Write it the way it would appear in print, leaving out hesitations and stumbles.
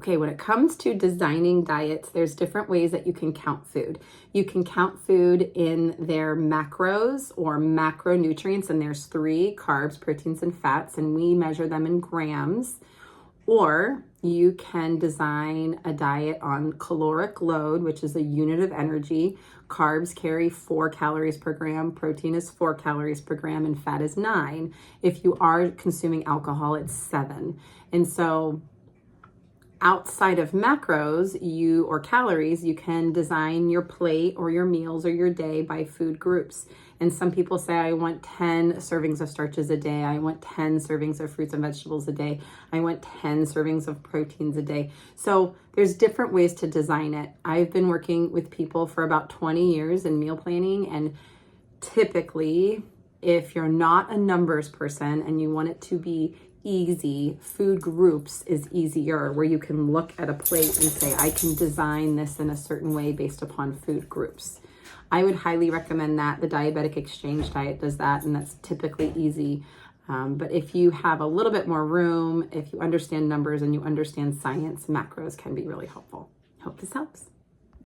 Okay, when it comes to designing diets, there's different ways that you can count food. You can count food in their macros or macronutrients, and there's 3: carbs, proteins, and fats, and we measure them in grams. Or you can design a diet on caloric load, which is a unit of energy. Carbs carry 4 calories per gram, protein is 4 calories per gram, and fat is 9. If you are consuming alcohol, it's 7. And so outside of macros or calories, you can design your plate or your meals or your day by food groups. And some people say, I want 10 servings of starches a day. I want 10 servings of fruits and vegetables a day. I want 10 servings of proteins a day. So there's different ways to design it. I've been working with people for about 20 years in meal planning, and typically, if you're not a numbers person and you want it to be easy, food groups is easier, where you can look at a plate and say, I can design this in a certain way based upon food groups. I would highly recommend that. The Diabetic Exchange diet does that, and that's typically easy. But if you have a little bit more room, if you understand numbers and you understand science, macros can be really helpful. Hope this helps.